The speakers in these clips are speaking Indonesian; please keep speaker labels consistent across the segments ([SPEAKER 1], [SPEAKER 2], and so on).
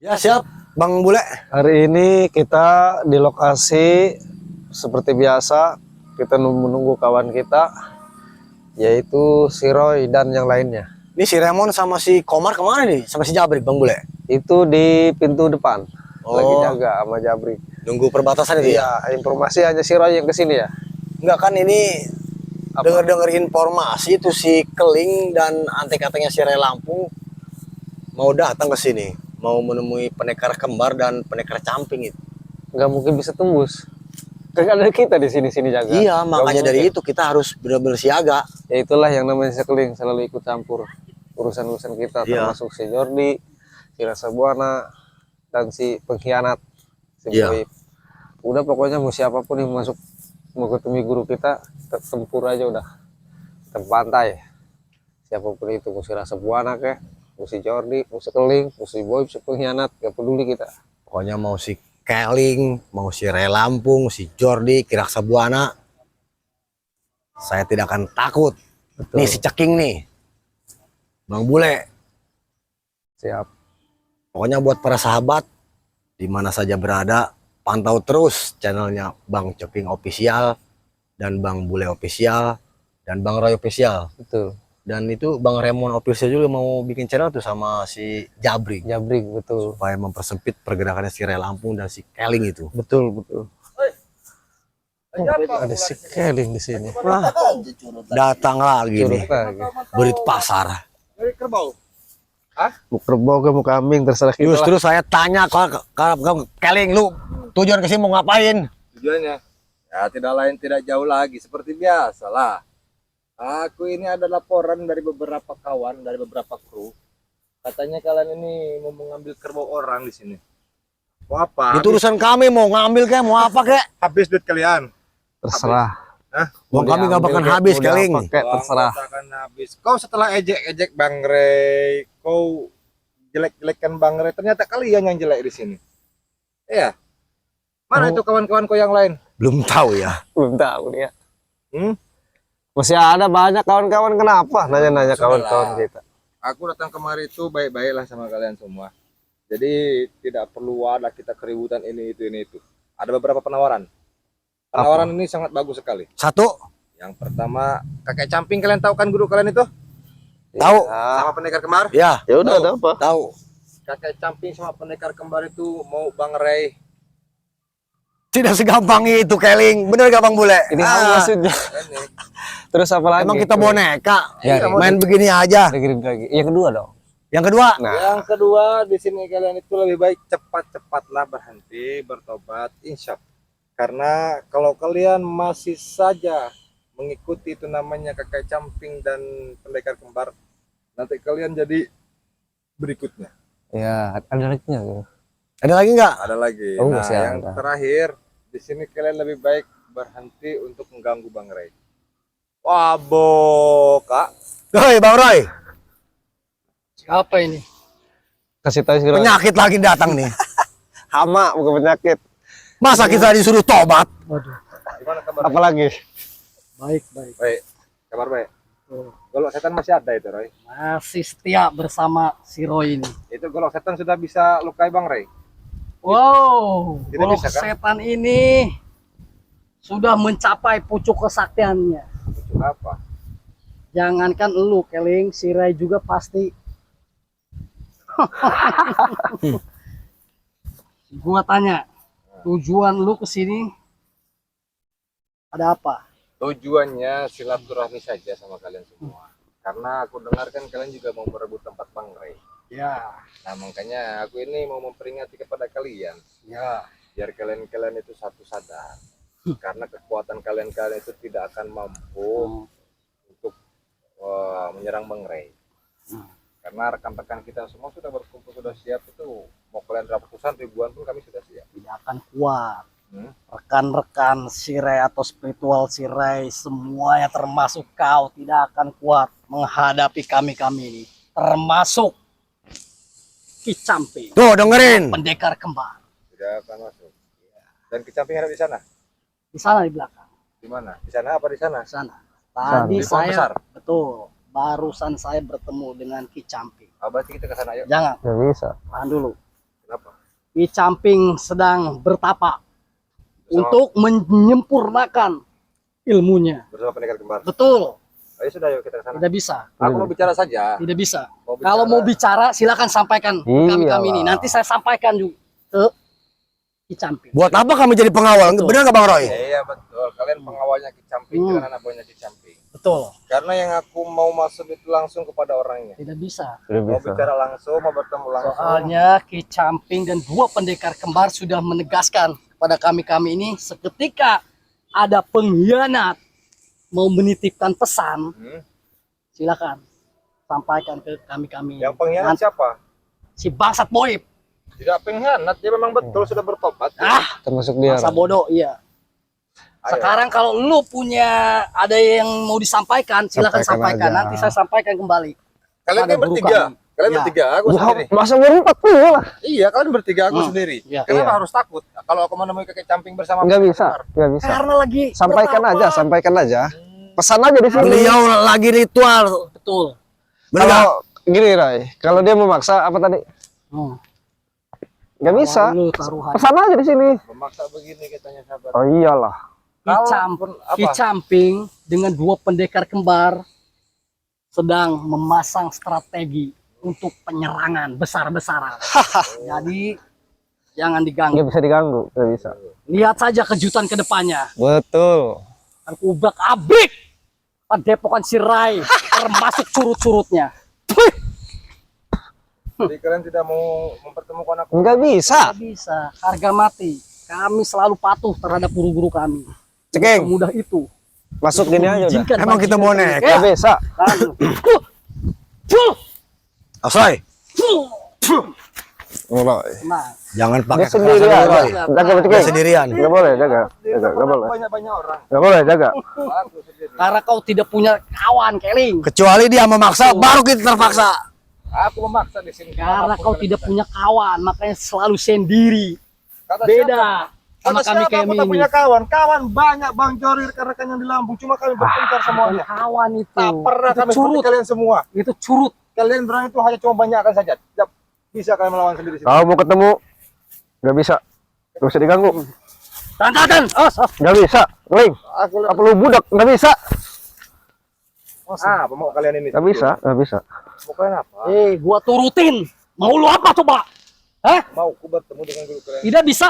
[SPEAKER 1] Ya siap, Bang Bule.
[SPEAKER 2] Hari ini kita di lokasi seperti biasa, kita menunggu kawan kita, yaitu si Roy dan yang lainnya.
[SPEAKER 1] Ini si Remon sama si Komar kemana nih? Sama si Jabrik, Bang Bule.
[SPEAKER 2] Itu di pintu depan, lagi
[SPEAKER 1] Oh,
[SPEAKER 2] jaga sama Jabri.
[SPEAKER 1] nunggu perbatasan itu ya?
[SPEAKER 2] Iya, informasi hanya si Roy yang kesini ya.
[SPEAKER 1] Enggak kan ini
[SPEAKER 2] Apa?
[SPEAKER 1] denger-denger informasi itu si Keling dan antek-anteknya si Ray Lampung mau datang ke sini, mau menemui pendekar kembar dan pendekar camping itu.
[SPEAKER 2] Nggak mungkin bisa tembus. Kagak ada kita di sini jaga.
[SPEAKER 1] Iya,
[SPEAKER 2] Nggak
[SPEAKER 1] makanya dari
[SPEAKER 2] mungkin.
[SPEAKER 1] itu kita harus benar-benar siaga.
[SPEAKER 2] Ya itulah yang namanya sekeling, selalu ikut campur urusan-urusan kita,
[SPEAKER 1] Iya.
[SPEAKER 2] termasuk si Jordi, si Rasa Buana, dan si pengkhianat, si
[SPEAKER 1] Iya.
[SPEAKER 2] Boy. Udah pokoknya mau siapapun yang masuk mau ketemu guru kita, tempur aja udah, terpantai. Siapapun itu, mau si Rasa Buana kek, mau si Jordi, mau si Keling, mau si Boy, si pengkhianat, gak peduli kita.
[SPEAKER 1] Pokoknya mau si Keling, mau si Ray Lampung, si Jordi, Kiraksa Buana, saya tidak akan takut.
[SPEAKER 2] Betul.
[SPEAKER 1] Nih si Ceking nih, Bang Bule.
[SPEAKER 2] Siap.
[SPEAKER 1] Pokoknya buat para sahabat, di mana saja berada, pantau terus channelnya Bang Ceking Official, dan Bang Bule Official, dan Bang Roy Official.
[SPEAKER 2] Betul.
[SPEAKER 1] Dan itu Bang Remon Official juga mau bikin channel tuh sama si Jabrik.
[SPEAKER 2] Jabrik, betul.
[SPEAKER 1] Supaya mempersempit pergerakannya si Ray Lampung dan si Keling itu.
[SPEAKER 2] Betul, betul. Ada si Keling di sini.
[SPEAKER 1] Wah, datang lagi nih,
[SPEAKER 2] Curut lagi.
[SPEAKER 1] berit pasar.
[SPEAKER 3] Dari kerbau.
[SPEAKER 2] Mau kerbau ke mau kambing, terserah kita lah.
[SPEAKER 1] Justru saya tanya ke Keling, lu tujuan kesini mau ngapain?
[SPEAKER 3] Tujuannya ya tidak lain tidak jauh lagi seperti biasa lah. Aku ini ada laporan dari beberapa kawan, dari beberapa kru. Katanya kalian ini mau mengambil kerbau orang di sini. Mau apa?
[SPEAKER 1] Itu urusan kami, mau ngambil kayak mau apa kayak?
[SPEAKER 3] Habis duit kalian.
[SPEAKER 2] Terserah.
[SPEAKER 3] Hah?
[SPEAKER 1] Mau kami nggak bakal habis Keling.
[SPEAKER 2] Terserah.
[SPEAKER 3] Akan habis. Kau setelah ejek-ejek Bang Rey, kau jelek-jelekkan Bang Rey, ternyata kalian yang jelek di sini. Iya. Mana itu kawan-kawan kau yang lain?
[SPEAKER 1] Belum tahu ya.
[SPEAKER 2] Belum tahu nih ya.
[SPEAKER 3] Hmm?
[SPEAKER 2] Masih ada banyak kawan-kawan, kenapa nanya-nanya
[SPEAKER 3] Sudahlah.
[SPEAKER 2] kawan-kawan kita.
[SPEAKER 3] Aku datang kemari itu baik-baiklah sama kalian semua. Jadi tidak perlu ada kita keributan ini itu. Ada beberapa penawaran. Penawaran ini sangat bagus sekali.
[SPEAKER 1] Satu,
[SPEAKER 3] Yang pertama, kakek camping, kalian tahu kan guru kalian itu?
[SPEAKER 1] tahu.
[SPEAKER 3] Sama pendekar kembar?
[SPEAKER 1] Ya,
[SPEAKER 2] Ya udah, ada apa?
[SPEAKER 1] tahu.
[SPEAKER 3] Kakek camping sama pendekar kembar itu mau Bang Rey.
[SPEAKER 1] Tidak segampang itu Keling. Bener gak Bang Bule?
[SPEAKER 2] Ini apa maksudnya?
[SPEAKER 3] Ini.
[SPEAKER 2] Terus apa lagi?
[SPEAKER 1] Emang kita boneka.
[SPEAKER 2] Ya,
[SPEAKER 1] Main begini aja.
[SPEAKER 2] lagi. Yang kedua dong.
[SPEAKER 1] Yang kedua,
[SPEAKER 2] Nah,
[SPEAKER 3] Yang kedua, di sini kalian itu lebih baik cepat-cepatlah berhenti, bertobat, insya Allah. Karena kalau kalian masih saja mengikuti itu namanya kakek camping dan pendekar kembar, nanti kalian jadi berikutnya.
[SPEAKER 2] ya ada lagi nggak?
[SPEAKER 1] ada lagi nggak?
[SPEAKER 3] Ada lagi.
[SPEAKER 2] Oh,
[SPEAKER 3] Nah,
[SPEAKER 2] masih
[SPEAKER 3] yang
[SPEAKER 2] ada.
[SPEAKER 3] terakhir, di sini kalian lebih baik berhenti untuk mengganggu Bang Rey. Wah, Kak.
[SPEAKER 1] Hei Bang Roy,
[SPEAKER 4] Siapa ini?
[SPEAKER 2] Kasih tahu sih.
[SPEAKER 1] penyakit lagi datang nih.
[SPEAKER 2] Hama, bukan penyakit.
[SPEAKER 1] Masa kita disuruh tobat?
[SPEAKER 4] Waduh,
[SPEAKER 3] Gimana kabar?
[SPEAKER 2] Apa lagi?
[SPEAKER 4] baik.
[SPEAKER 3] Baik. Kabar baik.
[SPEAKER 4] Tuh,
[SPEAKER 3] Golok setan masih ada itu, Roy.
[SPEAKER 4] masih setia bersama si Roy ini.
[SPEAKER 3] Itu golok setan sudah bisa lukai Bang Rey.
[SPEAKER 4] Wow,
[SPEAKER 3] Tidak
[SPEAKER 4] golok
[SPEAKER 3] bisa, kan?
[SPEAKER 4] setan ini sudah mencapai pucuk kesaktiannya.
[SPEAKER 3] Itu apa?
[SPEAKER 4] Jangankan elu, Keling, si Ray juga pasti. Gua tanya, tujuan lu kesini ada apa?
[SPEAKER 3] Tujuannya silaturahmi saja sama kalian semua. Karena aku dengar kan kalian juga mau merebut tempat Bang Rey.
[SPEAKER 4] Ya,
[SPEAKER 3] Nah, makanya aku ini mau memperingati kepada kalian.
[SPEAKER 4] ya.
[SPEAKER 3] Biar kalian itu satu sadar. Karena kekuatan kalian itu tidak akan mampu untuk menyerang Bang Rey. Karena rekan-rekan kita semua sudah berkumpul, sudah siap itu. Mau kalian ratusan ribuan pun kami sudah siap.
[SPEAKER 4] Tidak akan kuat.
[SPEAKER 3] Hmm?
[SPEAKER 4] Rekan-rekan Sirai atau spiritual Sirai semuanya termasuk kau tidak akan kuat menghadapi kami ini, termasuk Ki Camping,
[SPEAKER 1] Tuh dengerin.
[SPEAKER 4] pendekar kembar
[SPEAKER 3] Tidak akan masuk. Dan kecamping ada di sana.
[SPEAKER 4] di sana di belakang.
[SPEAKER 3] Di mana? Di sana apa di sana?
[SPEAKER 4] Di sana tadi
[SPEAKER 3] Di pohon besar.
[SPEAKER 4] saya betul barusan saya bertemu dengan Ki Camping.
[SPEAKER 3] Berarti kita ke sana yuk.
[SPEAKER 4] Jangan,
[SPEAKER 2] Nggak bisa.
[SPEAKER 4] tahan dulu.
[SPEAKER 3] Kenapa
[SPEAKER 4] Ki Camping sedang bertapa untuk menyempurnakan ilmunya.
[SPEAKER 3] bersama pendekar kembar.
[SPEAKER 4] Betul,
[SPEAKER 3] Ayo sudah, yuk kita ke sana.
[SPEAKER 4] tidak bisa.
[SPEAKER 3] Aku mau bicara saja.
[SPEAKER 4] Tidak bisa.
[SPEAKER 3] Mau bicara.
[SPEAKER 4] Kalau mau bicara silakan sampaikan ke kami ini.
[SPEAKER 2] Iyalah.
[SPEAKER 4] Nanti saya sampaikan juga ke Ki Camping.
[SPEAKER 1] Buat apa kami jadi pengawal?
[SPEAKER 4] Betul.
[SPEAKER 1] Benar nggak Bang Roy?
[SPEAKER 3] Iya betul. Kalian pengawalnya Ki Camping, kalian anak buahnya Ki Camping.
[SPEAKER 4] Betul.
[SPEAKER 3] Karena yang aku mau masuk itu langsung kepada orangnya.
[SPEAKER 4] Tidak bisa.
[SPEAKER 2] Tidak
[SPEAKER 3] Mau
[SPEAKER 2] bisa.
[SPEAKER 3] bicara langsung, mau bertemu langsung.
[SPEAKER 4] Soalnya Ki Camping dan 2 pendekar kembar sudah menegaskan kepada kami ini seketika ada pengkhianat mau menitipkan pesan, silakan sampaikan ke kami.
[SPEAKER 3] Yang pengkhianat siapa?
[SPEAKER 4] Si bangsat Boib.
[SPEAKER 3] Tidak pengkhianat, dia memang betul sudah bertobat.
[SPEAKER 2] Termasuk dia.
[SPEAKER 4] Masa bodoh, iya.
[SPEAKER 3] Ayo.
[SPEAKER 4] Sekarang kalau lu punya ada yang mau disampaikan, silakan
[SPEAKER 2] Sampaikan
[SPEAKER 4] sampaikan.
[SPEAKER 2] aja.
[SPEAKER 4] Nanti saya sampaikan kembali.
[SPEAKER 3] Kalian
[SPEAKER 4] Pada
[SPEAKER 3] kan
[SPEAKER 4] guru
[SPEAKER 3] bertiga.
[SPEAKER 4] kami.
[SPEAKER 3] Kalian
[SPEAKER 4] Ya.
[SPEAKER 3] bertiga, aku sendiri.
[SPEAKER 2] Masa berempat tuh lah.
[SPEAKER 3] Iya, kalian bertiga, aku sendiri.
[SPEAKER 4] Iya.
[SPEAKER 3] Kenapa
[SPEAKER 2] Iya.
[SPEAKER 3] harus takut? Kalau aku menemui kakek Camping bersama
[SPEAKER 2] Nggak bisa,
[SPEAKER 3] Kembar.
[SPEAKER 2] nggak bisa.
[SPEAKER 4] Karena lagi
[SPEAKER 2] Sampaikan
[SPEAKER 4] bertapa.
[SPEAKER 2] aja, sampaikan aja. Pesan aja di sini.
[SPEAKER 1] Beliau lagi ritual.
[SPEAKER 4] Betul.
[SPEAKER 1] Benar nggak?
[SPEAKER 2] Kalau gini Ray, kalau dia memaksa apa tadi? Nggak bisa.
[SPEAKER 4] Lu taruhan.
[SPEAKER 2] Pesan aja di sini.
[SPEAKER 3] Memaksa begini katanya sahabat.
[SPEAKER 2] Oh iyalah.
[SPEAKER 4] Ki Camping dengan 2 pendekar kembar sedang memasang strategi untuk penyerangan besar-besaran. Jadi jangan diganggu.
[SPEAKER 2] Nggak bisa diganggu, nggak bisa.
[SPEAKER 4] Lihat saja kejutan ke depannya.
[SPEAKER 2] Betul.
[SPEAKER 4] Kan kubrak abrik padepokan si Rai termasuk curut-curutnya.
[SPEAKER 3] Jadi kalian tidak mau mempertemukan aku.
[SPEAKER 2] Nggak bisa.
[SPEAKER 4] Tidak bisa, harga mati. Kami selalu patuh terhadap guru-guru kami.
[SPEAKER 2] Cekeng,
[SPEAKER 4] Mudah itu.
[SPEAKER 2] masuk gini aja udah.
[SPEAKER 4] Izinkan
[SPEAKER 1] Emang kita
[SPEAKER 4] majikan
[SPEAKER 1] bonek?
[SPEAKER 4] kami.
[SPEAKER 2] Nggak bisa.
[SPEAKER 1] Asai.
[SPEAKER 2] Mulai.
[SPEAKER 4] Nah,
[SPEAKER 1] Jangan pakai
[SPEAKER 2] Dia sendirian.
[SPEAKER 1] kekerasan, Roy.
[SPEAKER 2] Jaga
[SPEAKER 1] Dia
[SPEAKER 2] Cekeng.
[SPEAKER 1] sendirian.
[SPEAKER 2] Nggak boleh, jaga. Jaga, nggak boleh.
[SPEAKER 3] Banyak-banyak orang.
[SPEAKER 2] Nggak boleh, jaga.
[SPEAKER 3] Aku sendiri.
[SPEAKER 4] karena kau tidak punya kawan, Keling.
[SPEAKER 1] Kecuali dia memaksa, baru kita terpaksa.
[SPEAKER 3] Aku memaksa di sini.
[SPEAKER 4] Karena
[SPEAKER 3] Apapun
[SPEAKER 4] kau
[SPEAKER 3] kalian
[SPEAKER 4] tidak
[SPEAKER 3] bisa.
[SPEAKER 4] punya kawan, makanya selalu sendiri.
[SPEAKER 3] Kata
[SPEAKER 4] Beda sama
[SPEAKER 3] Kata
[SPEAKER 4] kami
[SPEAKER 3] siapa? Aku tak
[SPEAKER 4] ini.
[SPEAKER 3] punya kawan. Kawan banyak Bang Jori rekan-rekan yang di Lampung. Cuma kami bertengkar semuanya.
[SPEAKER 4] Kawan itu.
[SPEAKER 3] Tak pernah
[SPEAKER 4] Itu
[SPEAKER 3] kami seperti
[SPEAKER 4] curut.
[SPEAKER 3] kalian semua.
[SPEAKER 4] Itu curut.
[SPEAKER 3] Kalian berani itu hanya cuma banyakkan saja. Tidak bisa kalian melawan sendiri.
[SPEAKER 2] Kalau mau ketemu, nggak bisa. Nggak bisa diganggu.
[SPEAKER 4] Tantatan.
[SPEAKER 2] Nggak bisa. Ling,
[SPEAKER 3] Aku
[SPEAKER 2] apa lu budak? Nggak bisa.
[SPEAKER 3] apa mau kalian ini?
[SPEAKER 2] Nggak bisa, nggak bisa.
[SPEAKER 3] Mau kalian apa?
[SPEAKER 4] Gua turutin. Mau lu apa coba? Hah?
[SPEAKER 3] Mau ku bertemu dengan guru kalian.
[SPEAKER 4] Tidak bisa.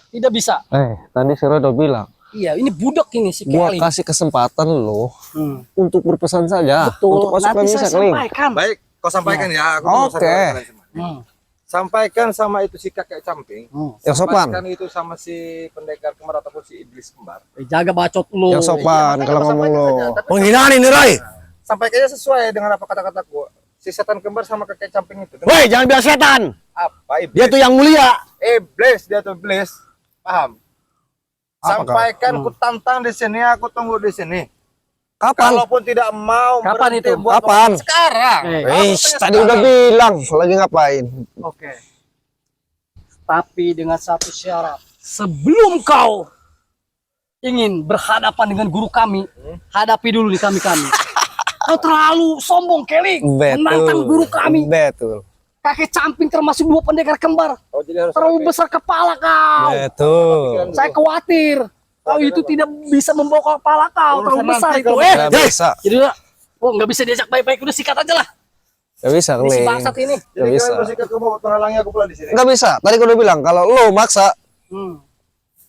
[SPEAKER 4] Tidak bisa.
[SPEAKER 2] Tadi si Roy udah bilang,
[SPEAKER 4] Iya, ini budak ini si
[SPEAKER 2] gua
[SPEAKER 4] Keling.
[SPEAKER 2] kasih kesempatan lo
[SPEAKER 4] Hmm.
[SPEAKER 2] untuk berpesan saja.
[SPEAKER 4] Betul.
[SPEAKER 2] Untuk masuk
[SPEAKER 4] Nanti
[SPEAKER 2] Indonesia,
[SPEAKER 4] saya
[SPEAKER 2] Ling.
[SPEAKER 4] sampaikan.
[SPEAKER 3] Baik, kau sampaikan ya. Aku
[SPEAKER 2] Oke.
[SPEAKER 3] tunggu saja kalian semua.
[SPEAKER 4] Hmm.
[SPEAKER 3] Sampaikan sama itu si kakek Camping.
[SPEAKER 2] Yang sopan.
[SPEAKER 3] Sampaikan itu sama si pendekar kembar ataupun si iblis kembar.
[SPEAKER 4] Jaga bacot lu.
[SPEAKER 2] Yang sopan
[SPEAKER 3] Makanya
[SPEAKER 2] kalau
[SPEAKER 3] kau
[SPEAKER 2] ngomong
[SPEAKER 3] sampaikan
[SPEAKER 2] lo.
[SPEAKER 3] saja. Tapi
[SPEAKER 1] Penghinaan ini, Roy.
[SPEAKER 3] sampaikannya sesuai dengan apa kata-kataku. Si setan kembar sama kakek Camping itu. Dengan
[SPEAKER 1] Woi, jangan bilang setan.
[SPEAKER 3] apa iblis?
[SPEAKER 1] Dia tuh yang mulia.
[SPEAKER 3] Iblis, dia tuh iblis. Paham?
[SPEAKER 2] Apa
[SPEAKER 3] Sampaikan ku tantang di sini, aku tunggu di sini.
[SPEAKER 2] Kapan?
[SPEAKER 3] Kalaupun tidak mau
[SPEAKER 4] Kapan
[SPEAKER 3] berhenti
[SPEAKER 4] itu?
[SPEAKER 3] buat
[SPEAKER 2] Kapan?
[SPEAKER 3] ngomong sekarang.
[SPEAKER 2] Tadi udah bilang lagi ngapain.
[SPEAKER 4] Oke. Tapi dengan satu syarat. Sebelum kau ingin berhadapan dengan guru kami, hadapi dulu nih kami. Kau terlalu sombong, Keling. Menantang guru kami.
[SPEAKER 2] Betul.
[SPEAKER 4] Kakek Camping termasuk 2 pendekar kembar.
[SPEAKER 3] Oh, jadi harus
[SPEAKER 4] Terlalu besar kepala kau.
[SPEAKER 2] Betul.
[SPEAKER 4] Saya khawatir. Kau itu tidak bisa membawa kepala kau. Terlalu
[SPEAKER 3] Urusan
[SPEAKER 4] besar
[SPEAKER 3] nanti
[SPEAKER 4] itu.
[SPEAKER 3] kalau
[SPEAKER 2] Nggak bisa.
[SPEAKER 4] Jadi nggak bisa diajak baik-baik. Udah sikat aja lah.
[SPEAKER 2] Nggak bisa,
[SPEAKER 4] Ini si
[SPEAKER 2] Ling.
[SPEAKER 4] bangsat ini.
[SPEAKER 2] Nggak
[SPEAKER 3] Jadi
[SPEAKER 2] bisa.
[SPEAKER 3] kalian bersikap kamu menghalangi aku pula di sini.
[SPEAKER 2] Nggak bisa. Tadi gua udah bilang kalau lo maksa,
[SPEAKER 4] Hmm.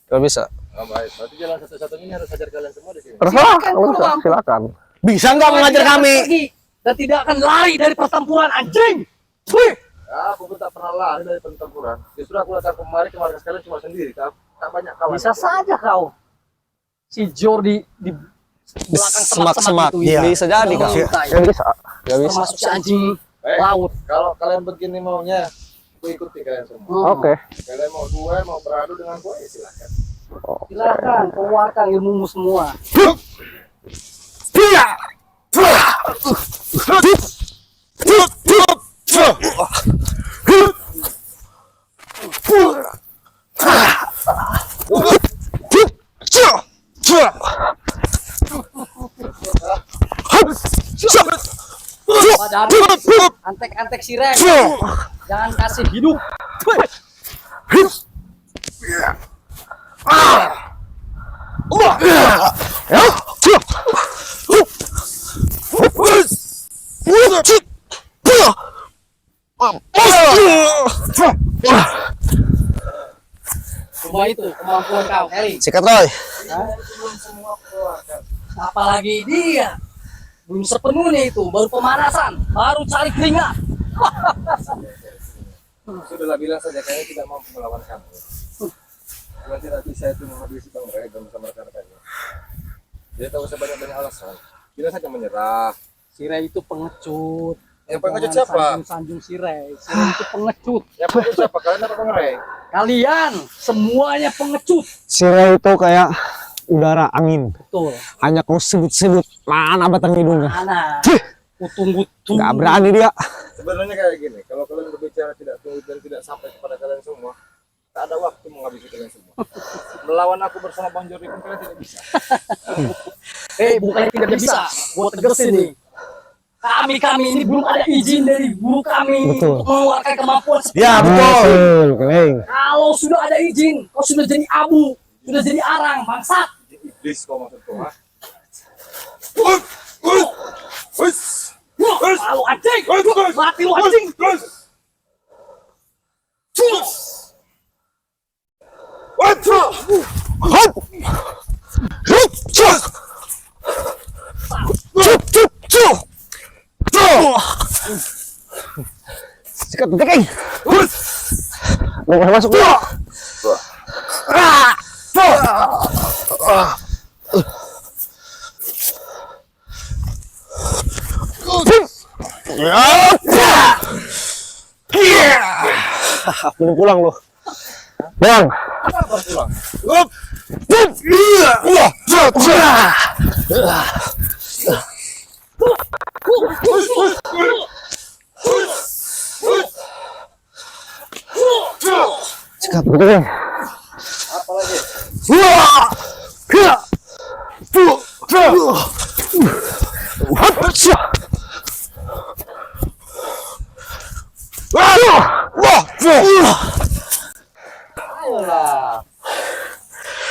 [SPEAKER 2] nggak bisa.
[SPEAKER 3] Oh, baik. Berarti jalan satu-satunya harus hajar kalian semua di sini.
[SPEAKER 2] Terserah,
[SPEAKER 4] Silakan,
[SPEAKER 2] kalau bisa,
[SPEAKER 4] pulang.
[SPEAKER 2] silakan.
[SPEAKER 1] Bisa nggak mengajar
[SPEAKER 4] Tidak akan
[SPEAKER 1] kami?
[SPEAKER 4] pergi dan tidak akan lari dari pertempuran, anjing. Wih.
[SPEAKER 3] Aku pun tak pernah lari dari pertempuran. Justru aku datang kemari ke markas kalian cuma sendiri. Tak banyak kawan.
[SPEAKER 4] Bisa saja kau. Si Jordi di belakang
[SPEAKER 2] Semak-semak.
[SPEAKER 4] semak-semak itu.
[SPEAKER 1] Iya.
[SPEAKER 2] Bisa jadi
[SPEAKER 4] Sedang
[SPEAKER 2] kan?
[SPEAKER 4] mengintai.
[SPEAKER 2] Nggak bisa. Nggak bisa.
[SPEAKER 4] Termasuk si anjing
[SPEAKER 3] Eh,
[SPEAKER 4] laut.
[SPEAKER 3] Kalau kalian begini maunya, aku ikuti kalian semua.
[SPEAKER 4] Hmm.
[SPEAKER 2] Oke.
[SPEAKER 3] Kalian mau duel, mau beradu dengan gue, ya silakan.
[SPEAKER 4] Silakan keluarkan ilmumu semua. Padahal antek-antek sirai. Jangan kasih hidup. Semua itu kemampuan kau, Kelly.
[SPEAKER 1] Sikat Roy.
[SPEAKER 4] Apalagi dia belum sepenuhnya itu, baru pemanasan, baru cari keringat.
[SPEAKER 3] Sudahlah, bilang saja kayaknya tidak mampu melawan kamu. Cuma tidak bisa itu menghabisi Bang Ray dan bersama rekan-rekannya. Dia tahu sebanyak-banyak alasan. Bilang saja menyerah.
[SPEAKER 4] Sirai itu pengecut.
[SPEAKER 3] Yang pengecut
[SPEAKER 4] Jangan
[SPEAKER 3] siapa?
[SPEAKER 4] Sanjung Sirai. Sirai itu pengecut.
[SPEAKER 3] Yang pengecut siapa? Kalian apa Bang Ray?
[SPEAKER 4] Kalian semuanya pengecut.
[SPEAKER 2] Sirai itu kayak udara angin.
[SPEAKER 4] Betul.
[SPEAKER 2] Hanya kau sebut-sebut, mana batang hidungnya.
[SPEAKER 4] Mana? Tunggu-tunggu.
[SPEAKER 2] Nggak berani dia.
[SPEAKER 3] Sebenarnya kayak gini, kalau kalian berbicara tidak tunggu dan tidak sampai kepada kalian semua, tak ada waktu menghabisi kalian semua. Melawan aku bersama Bang Jordi pun kalian tidak bisa.
[SPEAKER 4] Bukannya tidak bisa. Buat tegesin nih. Kami ini belum ada izin dari guru kami
[SPEAKER 2] Betul.
[SPEAKER 4] untuk mengeluarkan kemampuan seperti
[SPEAKER 1] Ya,
[SPEAKER 4] itu.
[SPEAKER 1] betul.
[SPEAKER 2] Keleng.
[SPEAKER 4] Kalau sudah ada izin, kau sudah jadi abu, sudah jadi arang, bangsat.
[SPEAKER 3] Iblis kau maksudku, ha?
[SPEAKER 4] Lalu anjing, mati lu anjing.
[SPEAKER 2] Sikat tekeng. Mau masuk. Belum pulang loh. Bang. Sikat tekeng.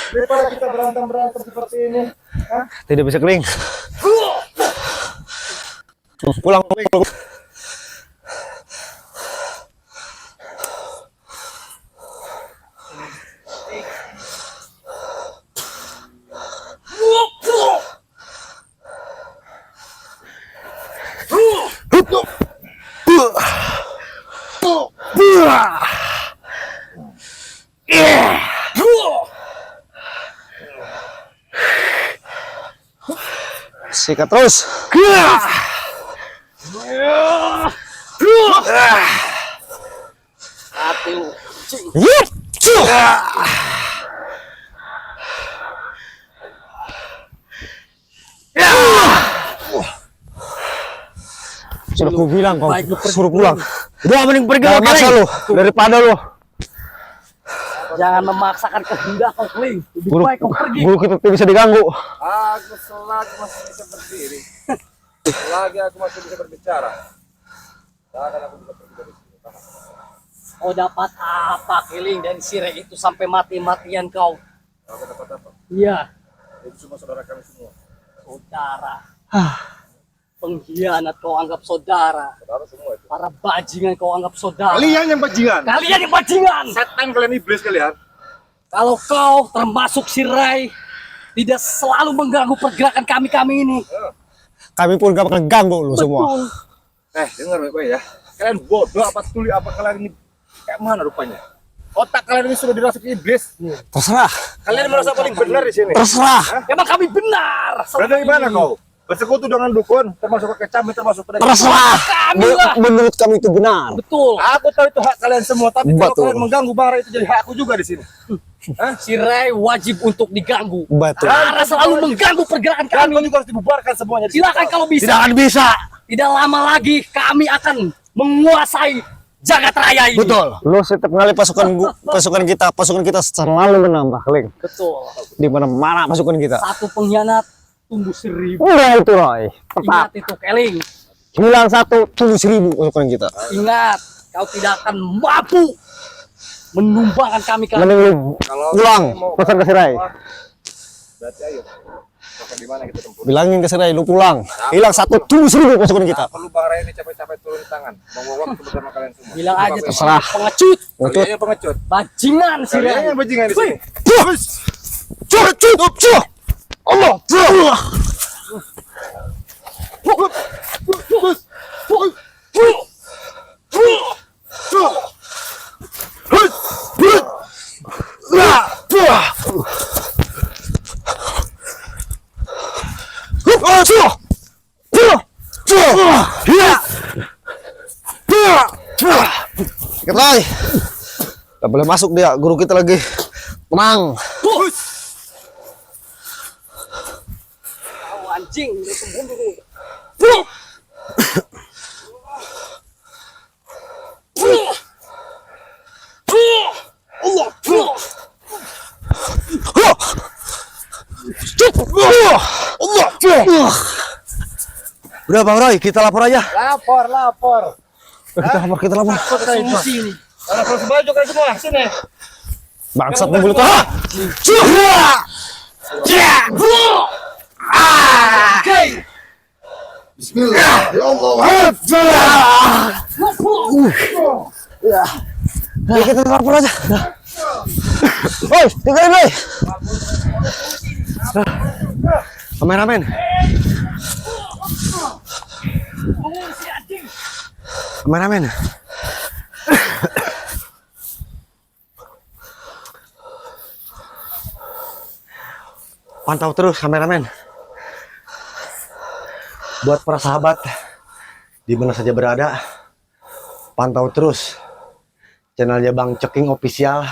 [SPEAKER 3] Daripada kita berantem seperti ini,
[SPEAKER 2] Tidak bisa keling. Pulang. Sikat terus.
[SPEAKER 4] Mati lu.
[SPEAKER 2] Sudah ku bilang kau
[SPEAKER 4] Baik, lu pergi
[SPEAKER 2] suruh pulang.
[SPEAKER 1] Udah mending pergi
[SPEAKER 2] Gak
[SPEAKER 1] lo,
[SPEAKER 2] masa
[SPEAKER 1] Keleng.
[SPEAKER 2] lu daripada lu.
[SPEAKER 4] Jangan memaksakan kehendak kau, Kling. Lebih
[SPEAKER 2] Buru,
[SPEAKER 4] baik kau pergi.
[SPEAKER 2] buru kita tidak bisa diganggu.
[SPEAKER 3] aku selagi masih bisa berdiri, selagi aku masih bisa berbicara, takkan aku bisa pergi dari sini. Paham?
[SPEAKER 4] Kau dapat apa, Kling, dari Sirai itu sampai mati-matian kau?
[SPEAKER 3] Aku dapat apa?
[SPEAKER 4] Iya,
[SPEAKER 3] Itu semua saudara kami semua.
[SPEAKER 4] saudara. Pengkhianat kau anggap saudara.
[SPEAKER 3] Saudara semua itu.
[SPEAKER 4] Para bajingan kau anggap saudara.
[SPEAKER 3] Kalian yang bajingan.
[SPEAKER 4] Kalian yang bajingan.
[SPEAKER 3] Setan kalian, iblis kalian.
[SPEAKER 4] Kalau kau termasuk Sirai tidak selalu mengganggu pergerakan kami ini.
[SPEAKER 2] Kami pun gak bakal ganggu lu semua.
[SPEAKER 4] Betul.
[SPEAKER 3] Dengar baik-baik ya. Kalian bodoh apa tuli apa kalian ini kayak mana rupanya? Otak kalian ini sudah dirasuki iblis.
[SPEAKER 2] Terserah.
[SPEAKER 3] Kalian merasa paling benar di sini.
[SPEAKER 2] Terserah.
[SPEAKER 4] Emang kami benar.
[SPEAKER 3] Benar dari mana kau? Bersekutu dengan dukun, termasuk pakai cabai, termasuk pedagang.
[SPEAKER 2] Terserah.
[SPEAKER 4] Kami lah.
[SPEAKER 2] Menurut kami itu benar.
[SPEAKER 4] Betul.
[SPEAKER 3] Aku tahu itu hak kalian semua, tapi kalau
[SPEAKER 2] Betul.
[SPEAKER 3] kalian mengganggu bara itu jadi hak aku juga di sini.
[SPEAKER 4] Sirai wajib untuk diganggu.
[SPEAKER 2] Betul.
[SPEAKER 4] Karena selalu mengganggu pergerakan
[SPEAKER 3] Kalian
[SPEAKER 4] kami.
[SPEAKER 3] juga harus dibubarkan semuanya.
[SPEAKER 4] Silakan kalau bisa.
[SPEAKER 1] Tidak akan bisa.
[SPEAKER 4] Tidak lama lagi kami akan menguasai jagat raya ini.
[SPEAKER 1] Betul.
[SPEAKER 2] Lu setiap kali pasukan kita selalu menambah, Kling.
[SPEAKER 4] Betul.
[SPEAKER 2] Di mana-mana pasukan kita.
[SPEAKER 4] Satu pengkhianat tumbuh 1000.
[SPEAKER 2] Udah itu, Roy. Tetap.
[SPEAKER 4] Ingat itu, Keling.
[SPEAKER 2] Hilang satu, tumbuh 1000 pasukan kita.
[SPEAKER 4] Ingat, kau tidak akan mampu menumbangkan kami.
[SPEAKER 2] Mending lu
[SPEAKER 3] Kalau
[SPEAKER 2] pulang,
[SPEAKER 3] mau
[SPEAKER 2] pesan ke si Rai.
[SPEAKER 3] berarti ayo. Sampai di mana kita tempur?
[SPEAKER 2] Bilangin ke si Rai, lu pulang. Hilang 1 tunggu 1000 pasukan kita.
[SPEAKER 3] Nah, perlu Bang Ray ini capek-capek turun tangan. Mau waktu bersama kalian semua.
[SPEAKER 4] Bilang aja tuh
[SPEAKER 2] Terserah.
[SPEAKER 4] pengecut,
[SPEAKER 2] Ngecut.
[SPEAKER 3] Kalian pengecut.
[SPEAKER 4] bajingan si
[SPEAKER 3] Kalian
[SPEAKER 4] Rai.
[SPEAKER 3] yang bajingan di sini.
[SPEAKER 2] Allah. Rai, gak boleh masuk dia, guru kita lagi tenang.
[SPEAKER 4] Tahu anjing, udah sembuh dulu.
[SPEAKER 1] Udah Bang Roy, kita lapor aja.
[SPEAKER 3] Lapor.
[SPEAKER 2] Kita lapor.
[SPEAKER 4] Solusi ini.
[SPEAKER 3] Lapor baju kalian semua. Sini.
[SPEAKER 2] Bangsat nih mulut. Ya, kita lapor aja. Oi, tinggalin oi.
[SPEAKER 1] Kameramen. Kameramen. Pantau terus kameramen. Buat para sahabat di mana saja berada, pantau terus channelnya Bang Ceking Official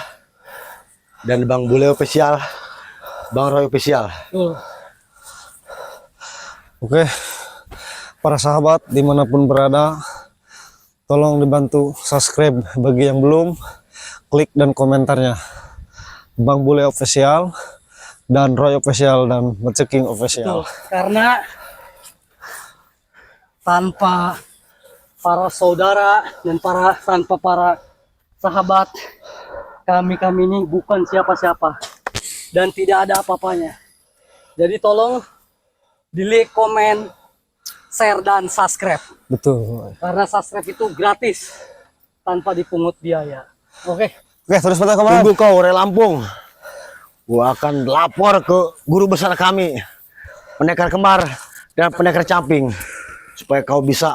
[SPEAKER 1] dan Bang Bule Official, Bang Roy Official.
[SPEAKER 2] Oke, para sahabat dimanapun berada, tolong dibantu subscribe bagi yang belum, klik dan komentarnya. Bang Bule Official dan Roy Official dan Ceking Official.
[SPEAKER 4] Karena tanpa para saudara dan tanpa para sahabat, kami ini bukan siapa-siapa dan tidak ada apa-apanya. Jadi tolong di like, komen, share dan subscribe.
[SPEAKER 2] Betul.
[SPEAKER 4] Karena subscribe itu gratis tanpa dipungut biaya. Oke.
[SPEAKER 2] Oke, terus pada kemana?
[SPEAKER 1] Tunggu kau, Re Lampung. Gua akan lapor ke guru besar kami, pendekar kembar dan pendekar camping, supaya kau bisa